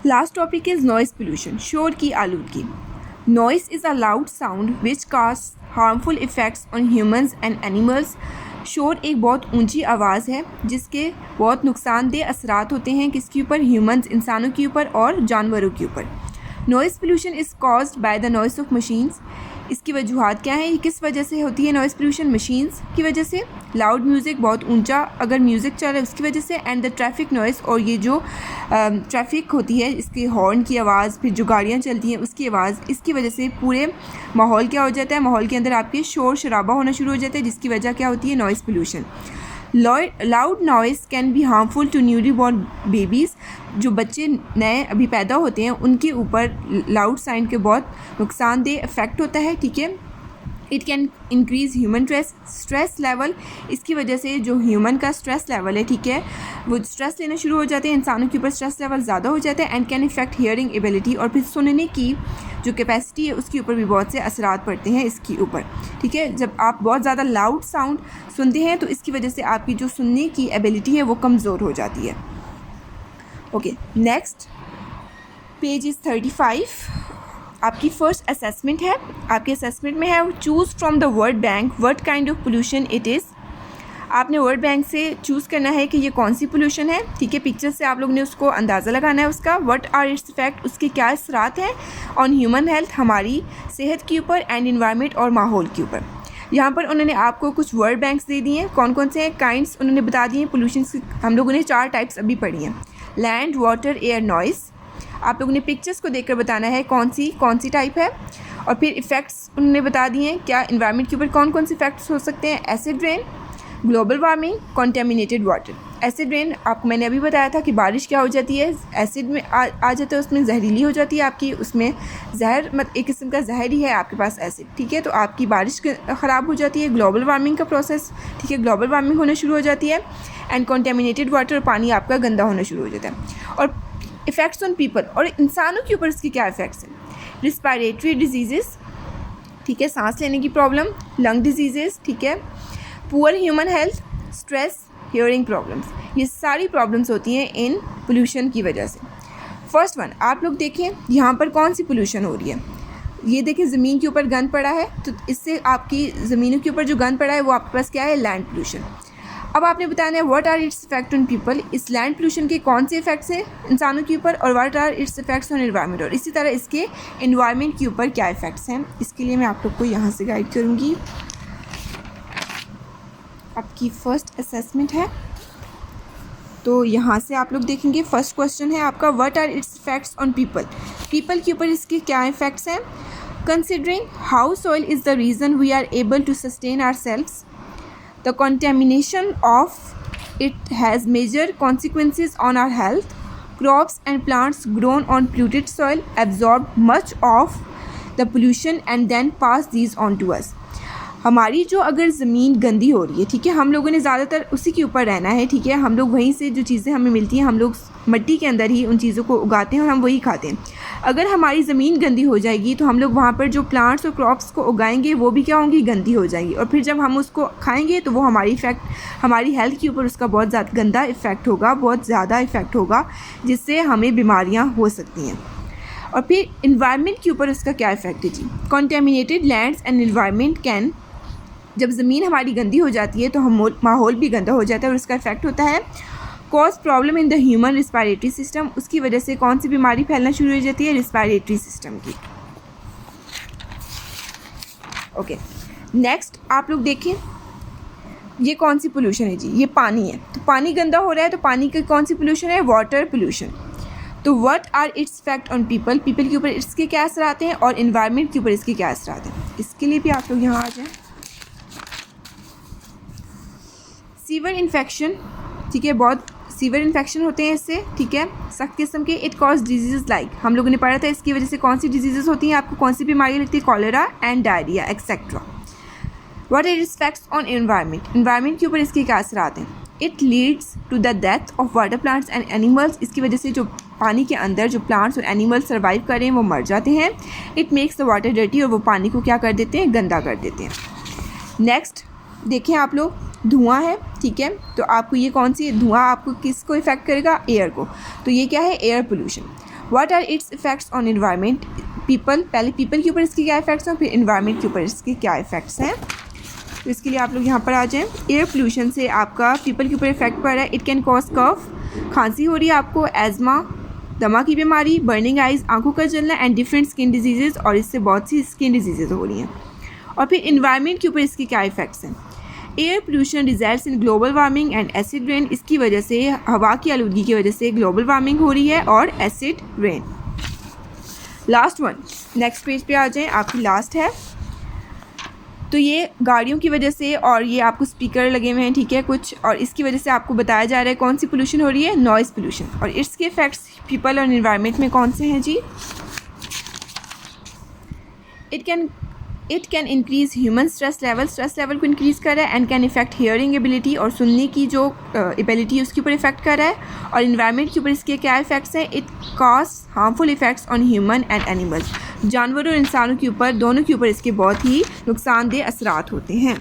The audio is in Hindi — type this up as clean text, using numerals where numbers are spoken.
Last topic is noise pollution, शोर की आलूदगी। Noise is a loud sound which cause harmful effects on humans and animals. शोर एक बहुत ऊंची आवाज़ है जिसके बहुत नुकसानदेह असरात होते हैं किसके ऊपर, ह्यूमंस इंसानों के ऊपर और जानवरों के ऊपर। Noise pollution is caused by the noise of machines. इसकी वजूहत क्या है, किस वजह से होती है नॉइस पोल्यूशन? मशीन्स की वजह से। लाउड म्यूज़िक, बहुत ऊंचा अगर म्यूज़िक चल रहा है उसकी वजह से। एंड द ट्रैफिक नॉइस, और ये जो ट्रैफिक होती है इसके हॉर्न की आवाज़, फिर जो गाड़ियाँ चलती हैं उसकी आवाज़, इसकी वजह से पूरे माहौल क्या हो जाता है, माहौल के अंदर आपके शोर शराबा होना शुरू हो जाता है जिसकी वजह क्या होती है, noise pollution. Loud noise can be harmful to newly born babies. जो बच्चे नए अभी पैदा होते हैं उनके ऊपर लाउड साउंड के बहुत नुकसानदेह इफ़ेक्ट होता है, ठीक है। It can increase human stress level. इसकी वजह से जो ह्यूमन का स्ट्रेस लेवल है, ठीक है, वो स्ट्रेस लेना शुरू हो जाते हैं, इंसानों के ऊपर स्ट्रेस लेवल ज़्यादा हो जाता है। And can affect hearing ability, और फिर सुनने की जो कैपेसिटी है उसके ऊपर भी बहुत से असरात पड़ते हैं इसके ऊपर, ठीक है। जब आप बहुत ज़्यादा लाउड साउंड सुनते हैं तो इसकी वजह से आपकी जो सुनने की एबिलिटी है वो कमज़ोर हो जाती है। Okay, next page is 35। आपकी फर्स्ट असेसमेंट है, आपके असेसमेंट में है choose from the word bank what kind of pollution it is. आपने वर्ड बैंक से चूज़ करना है कि ये कौन सी पोल्यूशन है, ठीक है। पिक्चर से आप लोग ने उसको अंदाज़ा लगाना है उसका। व्हाट आर इट्स इफेक्ट, उसके क्या असरात हैं ऑन ह्यूमन हेल्थ, हमारी सेहत के ऊपर, एंड इन्वायरमेंट और माहौल के ऊपर। यहाँ पर उन्होंने आपको कुछ वर्ड बैंक्स दे दिए हैं, कौन कौन से हैं, काइंड्स उन्होंने बता दिए हैं पोल्यूशन की। हम लोगों ने 4 टाइप्स अभी पढ़ी हैं, लैंड, वाटर, एयर, नॉइस। आप लोगों ने पिक्चर्स को देखकर बताना है कौन सी टाइप है। और फिर इफ़ेक्ट्स उन्होंने बता दिए हैं क्या इन्वायरमेंट के ऊपर कौन से इफेक्ट्स हो सकते हैं, acid rain, global warming, contaminated water. Acid rain आपको मैंने अभी बताया था कि बारिश क्या हो जाती है, एसिड में आ जाता है, उसमें जहरीली हो जाती है आपकी, उसमें जहर एक किस्म का जहर ही है आपके पास एसिड, ठीक है, तो आपकी बारिश ख़राब हो जाती है। ग्लोबल वार्मिंग का प्रोसेस, ठीक है, ग्लोबल वार्मिंग होना शुरू हो जाती है। एंड कॉन्टेमिनेटेड वाटर, पानी आपका गंदा होना शुरू हो जाता है। और इफ़ेक्ट्स ऑन पीपल, और इंसानों के ऊपर इसके क्या इफ़ेक्ट्स हैं, रिस्पायरेटरी डिजीज़, ठीक है, सांस लेने की प्रॉब्लम, लंग डिजीज़, ठीक है, poor human health, stress, hearing problems, ये सारी प्रॉब्लम्स होती हैं इन पोल्यूशन की वजह से। फर्स्ट वन, आप लोग देखें यहाँ पर कौन सी पोल्यूशन हो रही है। ये देखें ज़मीन के ऊपर गंद पड़ा है, तो इससे आपकी ज़मीनों के ऊपर जो गंद पड़ा है वो आपके पास क्या है, लैंड पोल्यूशन। अब आपने बताना है what are its effect on people, इस लैंड पोल्यूशन के कौन से इफेक्ट्स हैं इंसानों के ऊपर, और what are its effects on environment, और इसी तरह इसके एनवायरनमेंट के ऊपर क्या इफेक्ट्स हैं। इसके लिए मैं आप लोग को यहाँ से गाइड करूँगी। आपकी फर्स्ट असेसमेंट है, तो यहाँ से आप लोग देखेंगे फर्स्ट क्वेश्चन है आपका what are its effects on people, people के ऊपर इसके क्या इफेक्ट्स हैं। Considering how soil is the reason we are able to sustain ourselves, the contamination of it has major consequences on our health. Crops and plants grown on polluted soil absorb much of the pollution and then pass these on to us. हमारी जो अगर ज़मीन गंदी हो रही है, ठीक है, हम लोगों ने ज़्यादातर उसी के ऊपर रहना है, ठीक है, हम लोग वहीं से जो चीज़ें हमें मिलती हैं हम लोग मिट्टी के अंदर ही उन चीज़ों को उगाते हैं और हम वही खाते हैं। अगर हमारी ज़मीन गंदी हो जाएगी तो हम लोग वहाँ पर जो प्लांट्स और क्रॉप्स को उगाएंगे वो भी क्या होंगी, गंदी हो जाएगी, और फिर जब हम उसको खाएंगे तो वो हमारी हेल्थ के ऊपर उसका बहुत ज़्यादा गंदा इफ़ेक्ट होगा, बहुत ज़्यादा इफ़ेक्ट होगा, जिससे हमें बीमारियाँ हो सकती हैं। और फिर इन्वायरमेंट के ऊपर उसका क्या इफ़ेक्ट है जी, contaminated lands and environment can, जब ज़मीन हमारी गंदी हो जाती है तो हम माहौल भी गंदा हो जाता है और उसका इफ़ेक्ट होता है। Cause problem in the human respiratory system, उसकी वजह से कौन सी बीमारी फैलना शुरू हो जाती है, रिस्पायरेटरी सिस्टम की। ओके, नेक्स्ट आप लोग देखें ये कौन सी पोल्यूशन है जी, ये पानी है, तो पानी गंदा हो रहा है तो पानी की कौन सी पोल्यूशन है, वाटर पोल्यूशन। तो what are its effect on people, people के ऊपर इसके क्या असर आते हैं और इन्वायरमेंट के ऊपर इसके क्या असर आते हैं। इसके लिए भी आप लोग यहाँ आ जाएँ। सीवर इन्फेक्शन, ठीक है, बहुत सीवर इन्फेक्शन होते हैं इससे, ठीक है, सख्त किस्म के। इट कॉज डिजीज़ लाइक, हम लोगों ने पढ़ा था इसकी वजह से कौन सी डिजीज़ होती हैं, आपको कौन सी बीमारी लगती है, cholera and diarrhoea etcetera. What are its effects on environment, environment के ऊपर इसके क्या असर आते हैं। It leads to the death of water plants and animals, इसकी वजह से जो पानी के अंदर जो प्लांट्स और एनिमल्स सर्वाइव कर रहे हैं वो मर जाते हैं। It makes the water dirty, और वो पानी को क्या कर देते हैं, गंदा कर देते हैं। नेक्स्ट देखें आप लोग, धुआं है, ठीक है, तो आपको ये कौन सी धुआं आपको किसको इफ़ेक्ट करेगा, एयर को, तो ये क्या है, air pollution. What are its effects on environment? People, पहले पीपल के ऊपर इसके क्या इफ़ेक्ट्स हैं, फिर एनवायरनमेंट के ऊपर इसके क्या इफ़ेक्ट्स हैं। तो इसके लिए आप लोग यहाँ पर आ जाएं। एयर पोल्यूशन से आपका पीपल के ऊपर इफेक्ट पड़ रहा है। इट कैन कॉज कफ, खांसी हो रही है आपको, एज़मा, दमा की बीमारी, बर्निंग आइज, आंखों का जलना एंड डिफरेंट स्किन डिजीज़, और इससे बहुत सी स्किन डिजीज़ हो रही हैं। और फिर इन्वायरमेंट के ऊपर इसके क्या इफ़ेक्ट्स हैं? Air pollution results in global warming and acid rain. इसकी वजह से, हवा की आलूदगी की वजह से ग्लोबल वार्मिंग हो रही है और acid rain. Last one, next page पे आ जाएं, आपकी लास्ट है। तो ये गाड़ियों की वजह से, और ये आपको स्पीकर लगे हुए हैं, ठीक है, कुछ, और इसकी वजह से आपको बताया जा रहा है कौन सी पोल्यूशन हो रही है, नॉइज़ पोल्यूशन। और इसके इफेक्ट्स पीपल और एनवायरनमेंट में कौन से हैं जी? It can increase human stress level को इंक्रीज़ कर रहा है, and can affect hearing ability, और सुनने की जो एबिलिटी है उसके ऊपर इफेक्ट कर रहा है। और इन्वायरमेंट के ऊपर इसके क्या इफेक्ट्स हैं? It cause harmful effects on human and animals. जानवरों और इंसानों के ऊपर, दोनों के ऊपर इसके बहुत ही नुकसानदेह असरात होते हैं।